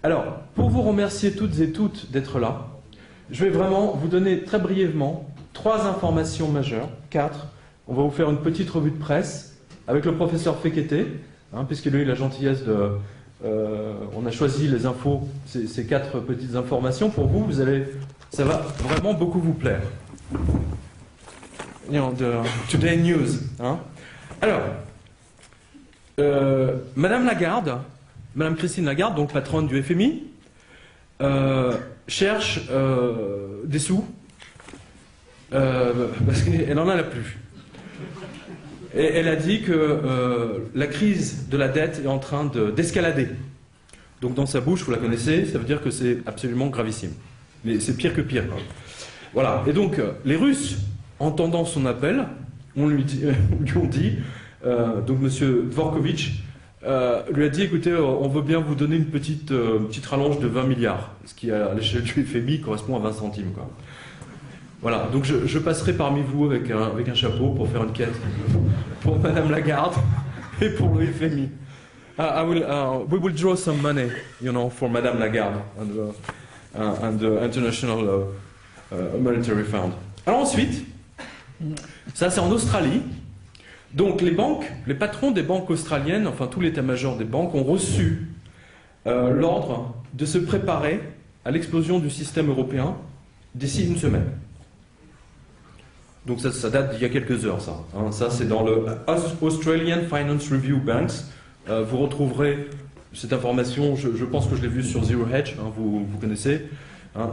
Alors, pour vous remercier toutes et toutes d'être là, je vais vraiment vous donner très brièvement 3 informations majeures, 4. On va vous faire une petite revue de presse avec le professeur Fekete, puisqu'il a eu la gentillesse de... on a choisi les infos, ces 4 petites informations pour vous, ça va vraiment beaucoup vous plaire. Today News. Alors, Madame Lagarde, Madame Christine Lagarde, donc patronne du FMI, cherche des sous parce qu'elle n'en a plus. Et elle a dit que la crise de la dette est en train d'escalader. Donc dans sa bouche, vous la connaissez, ça veut dire que c'est absolument gravissime. Mais c'est pire que pire. Voilà. Et donc les Russes, entendant son appel, lui ont dit, donc Monsieur Dvorkovitch lui a dit, écoutez, on veut bien vous donner une petite rallonge de 20 milliards, ce qui à l'échelle du FMI correspond à 20 centimes, quoi. Voilà, donc je passerai parmi vous avec un chapeau pour faire une quête pour Madame Lagarde et pour le FMI. We will draw some money, for Madame Lagarde and the International Monetary Fund. Alors ensuite, ça c'est en Australie. Donc les banques, les patrons des banques australiennes, enfin tout l'état-major des banques, ont reçu l'ordre de se préparer à l'explosion du système européen d'ici une semaine. Donc ça date d'il y a quelques heures, ça. Ça, c'est dans le Australian Finance Review Banks. Vous retrouverez cette information, je pense que je l'ai vue sur Zero Hedge, vous connaissez.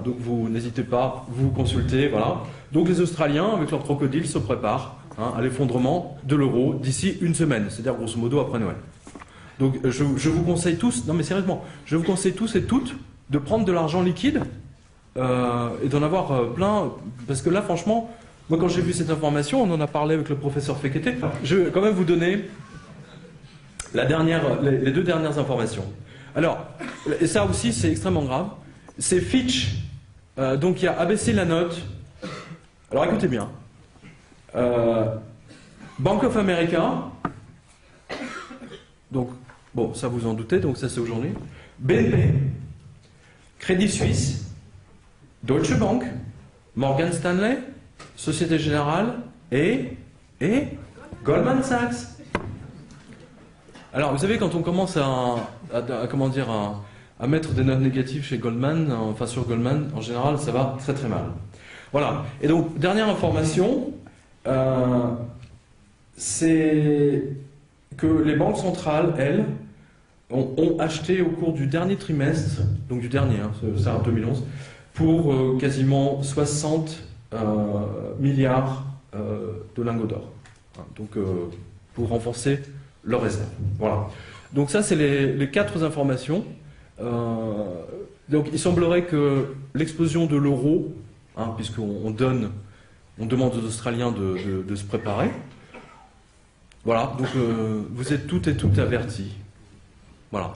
Donc vous n'hésitez pas, vous consultez, voilà. Donc les Australiens, avec leurs crocodiles, se préparent à l'effondrement de l'euro d'ici une semaine, c'est-à-dire grosso modo après Noël. Donc je vous conseille tous, non mais sérieusement, je vous conseille tous et toutes de prendre de l'argent liquide et d'en avoir plein, parce que là franchement, moi quand j'ai vu cette information, on en a parlé avec le professeur Fekete, je vais quand même vous donner les 2 dernières informations. Alors, et ça aussi c'est extrêmement grave, c'est Fitch, donc qui a abaissé la note, alors écoutez bien, Bank of America, donc, bon, ça vous en doutez, donc ça c'est aujourd'hui, BNP, Crédit Suisse, Deutsche Bank, Morgan Stanley, Société Générale et Goldman Sachs. Alors, vous savez, quand on commence à mettre des notes négatives chez Goldman, enfin sur Goldman, en général, ça va très très mal. Voilà. Et donc, dernière information, c'est que les banques centrales, elles, ont acheté au cours du dernier trimestre, donc du dernier, c'est en 2011, pour quasiment 60 milliards de lingots d'or. Donc, pour renforcer leurs réserves. Voilà. Donc ça, c'est les 4 informations. Donc, il semblerait que l'explosion de l'euro, puisqu'on demande aux Australiens de se préparer. Voilà, donc vous êtes toutes et toutes avertis. Voilà.